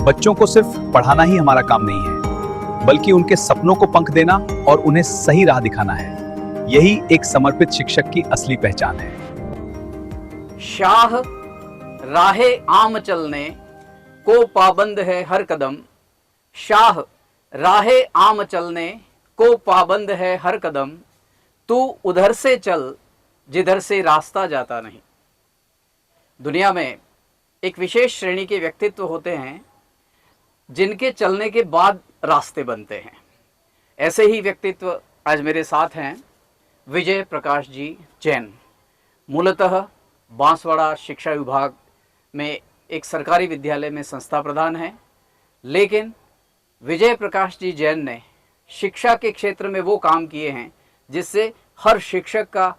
बच्चों को सिर्फ पढ़ाना ही हमारा काम नहीं है, बल्कि उनके सपनों को पंख देना और उन्हें सही राह दिखाना है। यही एक समर्पित शिक्षक की असली पहचान है। शाह राहे आम चलने को पाबंद है हर कदम। शाह राहे आम चलने को पाबंद है हर कदम। तू उधर से चल जिधर से रास्ता जाता नहीं। दुनिया में एक विशेष श्रेणी के व्यक्तित्व होते हैं जिनके चलने के बाद रास्ते बनते हैं। ऐसे ही व्यक्तित्व आज मेरे साथ हैं विजय प्रकाश जी जैन। मूलतः बांसवाड़ा शिक्षा विभाग में एक सरकारी विद्यालय में संस्था प्रधान हैं, लेकिन विजय प्रकाश जी जैन ने शिक्षा के क्षेत्र में वो काम किए हैं जिससे हर शिक्षक का,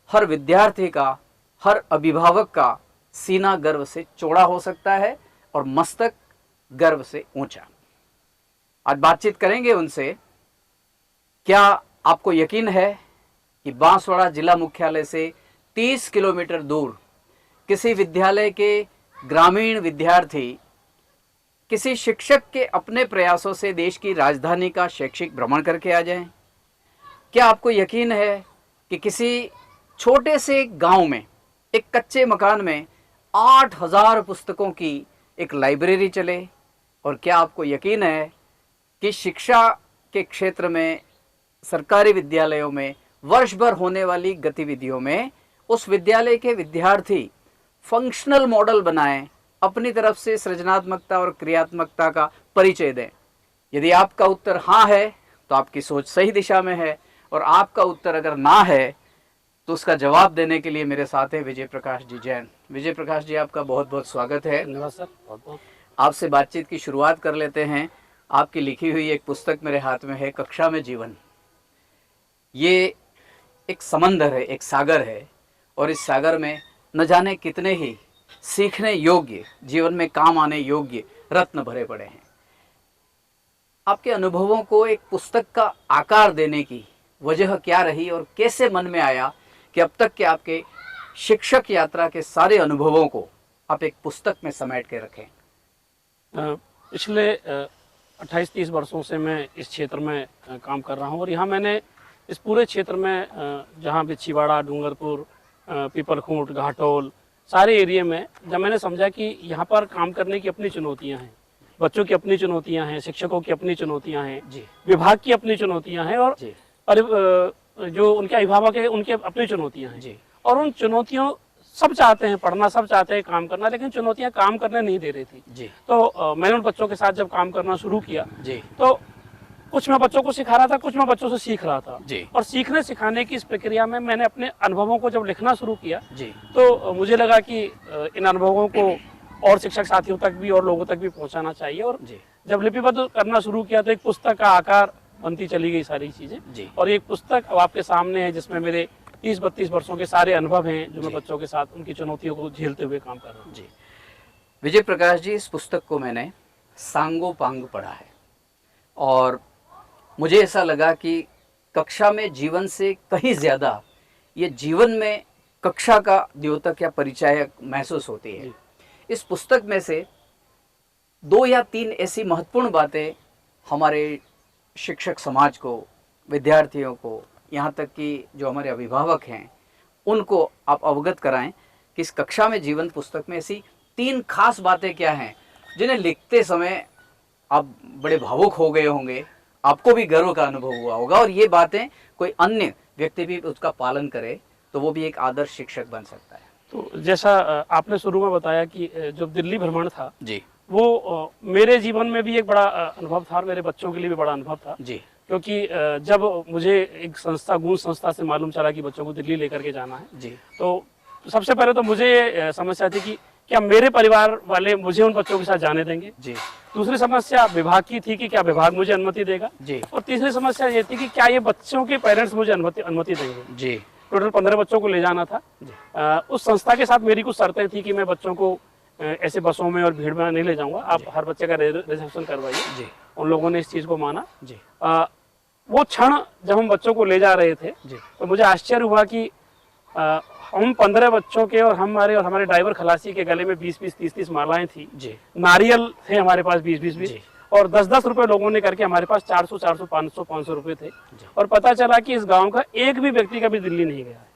हर विद्यार्थी का, हर अभिभावक का सीना गर्व से चौड़ा हो सकता है और मस्तक गर्व से ऊंचा। आज बातचीत करेंगे उनसे। क्या आपको यकीन है कि बांसवाड़ा जिला मुख्यालय से 30 किलोमीटर दूर किसी विद्यालय के ग्रामीण विद्यार्थी किसी शिक्षक के अपने प्रयासों से देश की राजधानी का शैक्षिक भ्रमण करके आ जाएं? क्या आपको यकीन है कि किसी छोटे से गांव में एक कच्चे मकान में 8000 पुस्तकों की एक लाइब्रेरी चले? और क्या आपको यकीन है कि शिक्षा के क्षेत्र में सरकारी विद्यालयों में वर्ष भर होने वाली गतिविधियों में उस विद्यालय के विद्यार्थी फंक्शनल मॉडल बनाएं, अपनी तरफ से सृजनात्मकता और क्रियात्मकता का परिचय दें? यदि आपका उत्तर हाँ है तो आपकी सोच सही दिशा में है, और आपका उत्तर अगर ना है तो उसका जवाब देने के लिए मेरे साथ है विजय प्रकाश जी जैन। विजय प्रकाश जी, आपका बहुत बहुत स्वागत है। धन्यवाद सर, बहुत बहुत। आपसे बातचीत की शुरुआत कर लेते हैं। आपकी लिखी हुई एक पुस्तक मेरे हाथ में है, कक्षा में जीवन। ये एक समंदर है, एक सागर है, और इस सागर में न जाने कितने ही सीखने योग्य, जीवन में काम आने योग्य रत्न भरे पड़े हैं। आपके अनुभवों को एक पुस्तक का आकार देने की वजह क्या रही और कैसे मन में आया कि अब तक के आपके शिक्षक यात्रा के सारे अनुभवों को आप एक पुस्तक में समेट के रखें? पिछले 28-30 वर्षों से मैं इस क्षेत्र में काम कर रहा हूं, और यहाँ मैंने इस पूरे क्षेत्र में जहाँ भी छिवाड़ा, डूंगरपुर, पीपलखूंट, घाटोल, सारे एरिया में जब मैंने समझा कि यहाँ पर काम करने की अपनी चुनौतियाँ हैं, बच्चों की अपनी चुनौतियाँ हैं, शिक्षकों की अपनी चुनौतियाँ हैं, विभाग की अपनी चुनौतियाँ हैं, और जो उनके अभिभावक हैं उनकी अपनी चुनौतियाँ हैं, और उन चुनौतियों सब चाहते हैं पढ़ना, सब चाहते हैं काम करना, लेकिन चुनौतियाँ काम करने नहीं दे रही थी। तो मैंने उन बच्चों के साथ जब काम करना शुरू किया तो कुछ मैं बच्चों को सिखा रहा था, कुछ मैं बच्चों से सीख रहा था, और सीखने सिखाने की इस प्रक्रिया में मैंने अपने अनुभवों को जब लिखना शुरू किया तो मुझे लगा कि इन अनुभवों को और शिक्षक साथियों तक भी और लोगों तक भी पहुंचाना चाहिए। और जब लिपिबद्ध करना शुरू किया तो एक पुस्तक का आकार बनती चली गई सारी चीजें, और एक पुस्तक अब आपके सामने है जिसमें मेरे 30-32 वर्षों के सारे अनुभव हैं जो मैं बच्चों के साथ उनकी चुनौतियों को झेलते हुए काम कर रहा हूँ। विजय प्रकाश जी, इस पुस्तक को मैंने सांगो पांग पढ़ा है, और मुझे ऐसा लगा कि कक्षा में जीवन से कहीं ज़्यादा ये जीवन में कक्षा का द्योतक या परिचायक महसूस होती है। इस पुस्तक में से 2 या 3 ऐसी महत्वपूर्ण बातें हमारे शिक्षक समाज को, विद्यार्थियों को, यहाँ तक कि जो हमारे अभिभावक हैं उनको आप अवगत कराएं कि इस कक्षा में जीवन पुस्तक में ऐसी 3 खास बातें क्या हैं जिन्हें लिखते समय आप बड़े भावुक हो गए होंगे, आपको भी गर्व का अनुभव हुआ होगा, और ये बातें कोई अन्य व्यक्ति भी उसका पालन करे तो वो भी एक आदर्श शिक्षक बन सकता है। तो जैसा आपने शुरू में बताया कि जब दिल्ली भ्रमण था वो मेरे जीवन में भी एक बड़ा अनुभव था और मेरे बच्चों के लिए भी बड़ा अनुभव था क्योंकि जब मुझे एक संस्था, गूंज संस्था से मालूम चला कि बच्चों को दिल्ली लेकर के जाना है तो सबसे पहले तो मुझे समस्या थी कि क्या मेरे परिवार वाले मुझे उन बच्चों के साथ जाने देंगे। दूसरी समस्या विभाग की थी कि क्या विभाग मुझे अनुमति देगा। और तीसरी समस्या ये थी कि क्या ये बच्चों के पेरेंट्स मुझे अनुमति देंगे। टोटल 15 बच्चों को ले जाना था। उस संस्था के साथ मेरी कुछ शर्तें थी कि मैं बच्चों को ऐसे बसों में और भीड़ में नहीं ले जाऊंगा, आप हर बच्चे का रिजर्वेशन करवाइए। उन लोगों ने इस चीज को माना। वो क्षण जब हम बच्चों को ले जा रहे थे तो मुझे आश्चर्य हुआ कि हम 15 बच्चों के और हमारे ड्राइवर खलासी के गले में 20-20 30-30 मालाएं थी जी नारियल थे हमारे पास 20-20 जी और 10-10 रुपए लोगों ने करके हमारे पास 400 500 रुपए थे जी। और पता चला कि इस गांव का एक भी व्यक्ति कभी दिल्ली नहीं गया है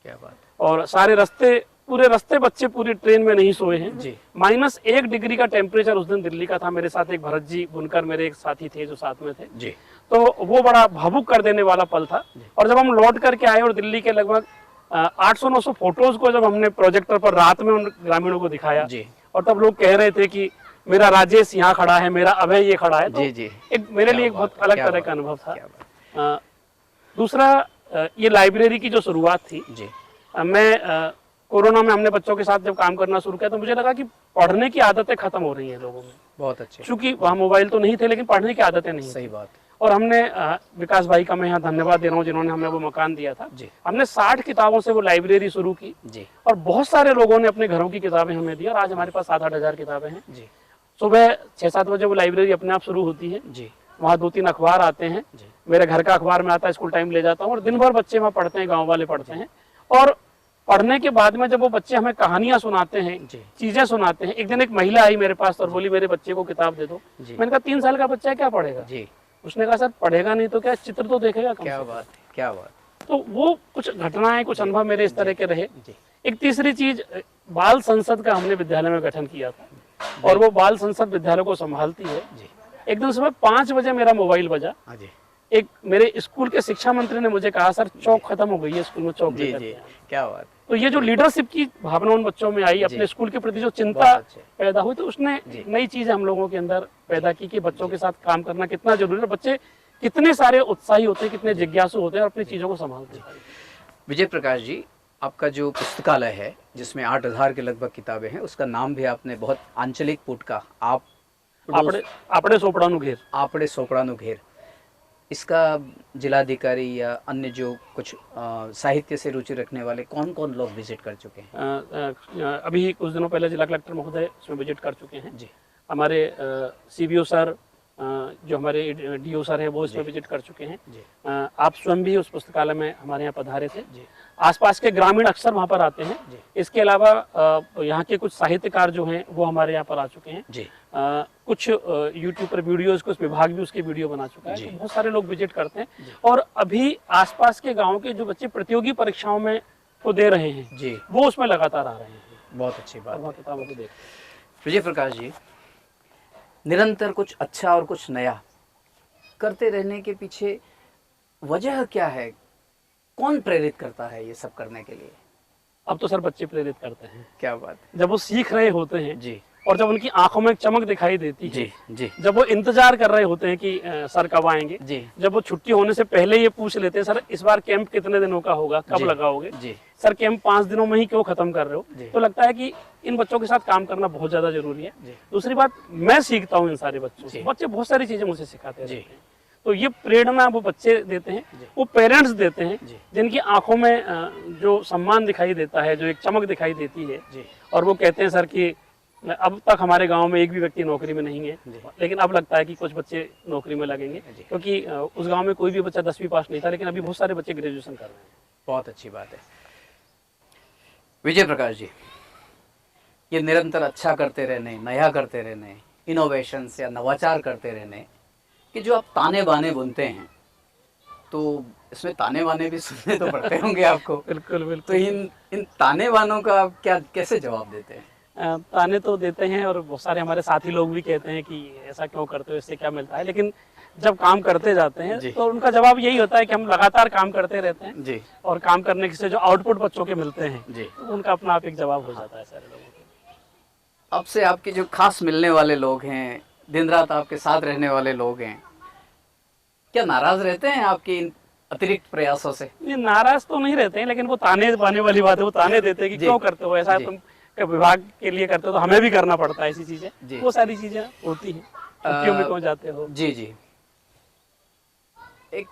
क्या बात और सारे पूरे रास्ते बच्चे पूरी ट्रेन में नहीं सोए हैं जी -1 डिग्री का टेम्परेचर उस दिन दिल्ली का था। मेरे साथ एक भरत जी बुनकर मेरे एक साथी थे जो साथ में थे जी तो वो बड़ा भावुक कर देने वाला पल था। और जब हम लौट करके आए और दिल्ली के लगभग 800-900 फोटोज को जब हमने प्रोजेक्टर पर रात में उन ग्रामीणों को दिखाया जी और तब लोग कह रहे थे कि मेरा राजेश यहाँ खड़ा है, मेरा अभय ये खड़ा है, तो जी जी एक मेरे लिए एक क्या बहुत बात है, अलग क्या तरह बात का अनुभव था। क्या बात दूसरा ये लाइब्रेरी की जो शुरुआत थी, जी मैं कोरोना में हमने बच्चों के साथ जब काम करना शुरू किया तो मुझे लगा कि पढ़ने की आदतें खत्म हो रही हैं लोगों में, बहुत अच्छे क्योंकि वहाँ मोबाइल तो नहीं थे लेकिन पढ़ने की आदतें नहीं सही थी। बात और हमने विकास भाई का मैं यहाँ धन्यवाद दे रहा हूँ जिन्होंने हमें वो मकान दिया था। जी हमने 60 किताबों से वो लाइब्रेरी शुरू की जी और बहुत सारे लोगों ने अपने घरों की किताबें हमें दी और आज हमारे पास 7-8 हजार किताबें हैं। जी सुबह 6-7 बजे वो लाइब्रेरी अपने आप शुरू होती है, जी वहाँ 2-3 अखबार आते हैं, जी मेरे घर का अखबार में आता है, स्कूल टाइम ले जाता हूँ और दिन भर बच्चे वहाँ पढ़ते हैं, गाँव वाले पढ़ते हैं। और पढ़ने के बाद में जब वो बच्चे हमें कहानियां सुनाते हैं, जी चीजें सुनाते हैं। एक दिन एक महिला आई मेरे पास और बोली मेरे बच्चे को किताब दे दो। जी मैंने कहा 3 साल का बच्चा है, क्या पढ़ेगा? जी उसने कहा सर पढ़ेगा नहीं तो क्या, चित्र तो देखेगा कम क्या से कम। बात है, क्या बात तो वो कुछ घटनाएं, कुछ अनुभव मेरे इस तरह के रहे। जी एक तीसरी चीज, बाल संसद का हमने विद्यालय में गठन किया था और वो बाल संसद विद्यालय को संभालती है। जी एक दिन सुबह 5 बजे मेरा मोबाइल बजा, हाँ जी एक मेरे स्कूल के शिक्षा मंत्री ने मुझे कहा सर चौक खत्म हो गई है स्कूल में, चौक जी लेकर जी के आए। क्या बात तो ये जो लीडरशिप की भावना उन बच्चों में आई, अपने स्कूल के प्रति जो चिंता बहुत अच्छे पैदा हुई, तो उसने जी। नई चीज हम लोगों के अंदर पैदा की कि बच्चों के साथ काम करना कितना जरूरी है। बच्चे कितने सारे उत्साही होते हैं, कितने जिज्ञासु होते हैं और अपनी चीजों को संभालते हैं। विजय प्रकाश जी, आपका जो पुस्तकालय है जिसमें 8000 के लगभग किताबें हैं, उसका नाम भी आपने बहुत आंचलिक पुटका आपड़े सोपड़ानु घेर। आपड़े सोपड़ानु घेर, इसका जिलाधिकारी या अन्य जो कुछ साहित्य से रुचि रखने वाले कौन कौन लोग विजिट कर चुके हैं? अभी कुछ दिनों पहले जिला कलेक्टर महोदय इसमें विजिट कर चुके हैं। जी हमारे सीबीओ सर, जो हमारे डीओ सर है, वो इसमें विजिट कर चुके हैं। जी आप स्वयं भी उस पुस्तकालय में हमारे यहाँ पधारे थे। जी आसपास के ग्रामीण अक्सर वहाँ पर आते हैं। जी इसके अलावा यहाँ के कुछ साहित्यकार जो हैं वो हमारे यहाँ पर आ चुके हैं। जी कुछ यूट्यूब पर वीडियोज, कुछ विभाग भी उसके वीडियो बना चुका है। जी। तो बहुत सारे लोग विजिट करते हैं और अभी आसपास के गाँव के जो बच्चे प्रतियोगी परीक्षाओं में को दे रहे हैं, जी वो उसमें लगातार आ रहे हैं बहुत अच्छी और बात वहाँ है। किताबों को देख रहे हैं। विजय प्रकाश जी, निरंतर कुछ अच्छा और कुछ नया करते रहने के पीछे वजह क्या है? कौन प्रेरित करता है ये सब करने के लिए? अब तो सर बच्चे प्रेरित करते हैं, क्या बात है। जब वो सीख रहे होते हैं जी और जब उनकी आंखों में एक चमक दिखाई देती है, जी जी जब वो इंतजार कर रहे होते हैं कि सर कब आएंगे, जी जब वो छुट्टी होने से पहले ये पूछ लेते हैं सर इस बार कैंप कितने दिनों का होगा, कब जी। लगाओगे, जी सर कैंप 5 दिनों में ही क्यों खत्म कर रहे जी। हो, तो लगता है कि इन बच्चों के साथ काम करना बहुत ज्यादा जरूरी है। जी दूसरी बात, मैं सीखता हूँ इन सारे बच्चों से, जी। बच्चे बहुत सारी चीजें मुझे सिखाते जी। रहते हैं। तो ये प्रेरणा वो बच्चे देते हैं, जी। वो पेरेंट्स देते हैं, जी। जिनकी आंखों में जो सम्मान दिखाई देता है, जो एक चमक दिखाई देती है। जी और वो कहते हैं सर कि अब तक हमारे गांव में एक भी व्यक्ति नौकरी में नहीं है, जी। लेकिन अब लगता है कि कुछ बच्चे नौकरी में लगेंगे, जी। क्योंकि उस गांव में कोई भी बच्चा 10वीं पास नहीं था, लेकिन अभी बहुत सारे बच्चे ग्रेजुएशन कर रहे हैं। बहुत अच्छी बात है। विजय प्रकाश जी, ये निरंतर अच्छा करते रहने, नया करते रहने, इनोवेशन या नवाचार करते रहने कि जो आप ताने बाने बुनते हैं, तो इसमें ताने बाने भी सुनने तो पड़ते होंगे आपको। बिल्कुल तो बिल्कुल। इन ताने बानों का आप क्या कैसे जवाब देते हैं? ताने तो देते हैं और बहुत सारे हमारे साथी लोग भी कहते हैं कि ऐसा क्यों करते हो, इससे क्या मिलता है, लेकिन जब काम करते जाते हैं जी। तो उनका जवाब यही होता है कि हम लगातार काम करते रहते हैं जी और काम करने से जो आउटपुट बच्चों के मिलते हैं, जी तो उनका अपना आप एक जवाब हो जाता है सारे लोगों के। अब से आपके जो खास मिलने वाले लोग हैं, दिन रात आपके साथ रहने वाले लोग हैं, क्या नाराज रहते हैं आपके इन अतिरिक्त प्रयासों से? ये नाराज तो नहीं रहते हैं, लेकिन वो ताने बाने वाली बात है, वो ताने देते हैं कि जी। क्यों करते हो ऐसा, जी। तुम विभाग के लिए करते हो तो हमें भी करना पड़ता है ऐसी चीजें, जी। वो सारी चीजें होती हैं। छुट्टियों में क्यों जाते हो? जी जी। एक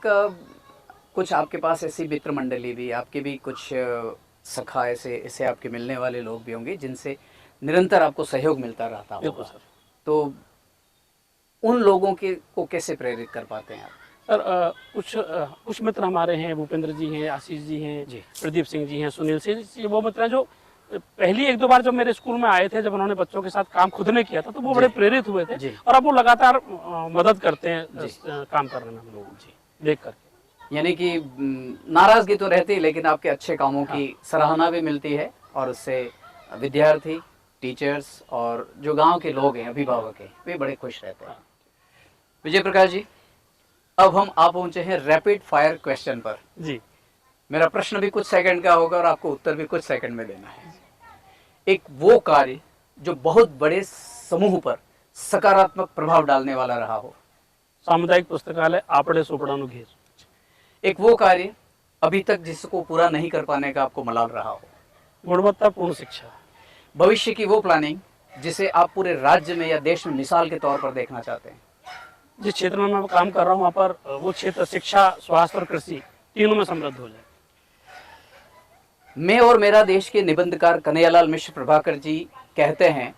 कुछ आपके पास ऐसी मित्र मंडली भी, आपके भी कुछ सखा ऐसे आपके मिलने वाले लोग भी होंगे जिनसे निरंतर आपको सहयोग मिलता रहता बिल्कुल होगा, सर। तो उन लोगों के को कैसे प्रेरित कर पाते हैं आप? सर कुछ मित्र हमारे हैं, भूपेंद्र जी हैं, आशीष जी हैं, जी। प्रदीप सिंह जी हैं, सुनील सिंह जी, वो मित्र हैं जो पहली एक दो बार जब मेरे स्कूल में आए थे, जब उन्होंने बच्चों के साथ काम खुद ने किया था, तो वो बड़े प्रेरित हुए थे। जी। और अब वो लगातार मदद करते हैं काम करने में हम लोग देख कर। यानी कि नाराजगी तो रहती है, लेकिन आपके अच्छे कामों की सराहना भी मिलती है, और उससे विद्यार्थी, टीचर्स और जो गांव के लोग हैं, अभिभावक हैं, वे बड़े खुश रहते हैं। विजय प्रकाश जी, अब हम आ पहुंचे हैं रैपिड फायर क्वेश्चन पर। जी। मेरा प्रश्न भी कुछ सेकंड का होगा और आपको उत्तर भी कुछ सेकंड में देना है। एक वो कार्य जो बहुत बड़े समूह पर सकारात्मक प्रभाव डालने वाला रहा हो। सामुदायिक पुस्तकालय आपड़े सोपड़ानु घेर। एक वो कार्य अभी तक जिसको पूरा नहीं कर पाने का आपको मलाल रहा हो। गुणवत्तापूर्ण शिक्षा। भविष्य की वो प्लानिंग जिसे आप पूरे राज्य में या देश में मिसाल के तौर पर देखना चाहते हैं। जिस क्षेत्र में मैं काम कर रहा हूँ, वहाँ पर वो क्षेत्र शिक्षा, स्वास्थ्य और कृषि तीनों में समृद्ध हो जाए। मैं और मेरा देश के निबंधकार कन्हैयालाल मिश्र प्रभाकर जी कहते हैं,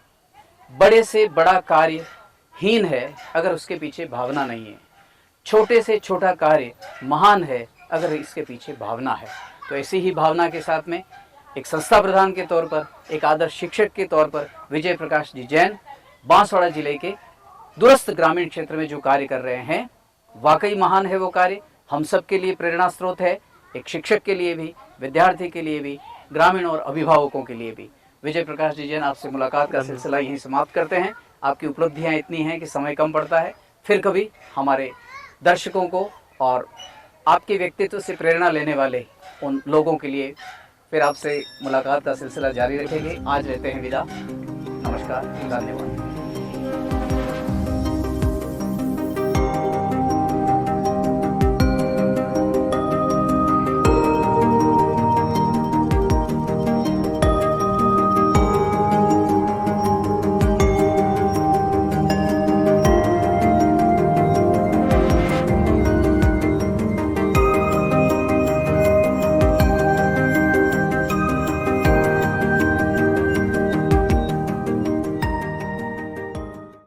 बड़े से बड़ा कार्य हीन है अगर उसके पीछे भावना नहीं है, छोटे से छोटा कार्य महान है अगर इसके पीछे भावना है। तो ऐसी ही भावना के साथ में एक संस्था प्रधान के तौर पर, एक आदर्श शिक्षक के तौर पर विजय प्रकाश जी जैन बांसवाड़ा जिले के दूरस्थ ग्रामीण क्षेत्र में जो कार्य कर रहे हैं, वाकई महान है वो कार्य। हम सब के लिए प्रेरणा स्रोत है, एक शिक्षक के लिए भी, विद्यार्थी के लिए भी, ग्रामीण और अभिभावकों के लिए भी। विजय प्रकाश जी जैन, आपसे मुलाकात का सिलसिला यहीं समाप्त करते हैं। आपकी उपलब्धियां इतनी हैं कि समय कम पड़ता है। फिर कभी हमारे दर्शकों को और आपके व्यक्तित्व से प्रेरणा लेने वाले उन लोगों के लिए फिर आपसे मुलाकात का सिलसिला जारी रखेंगे। आज लेते हैं विदा। नमस्कार, धन्यवाद।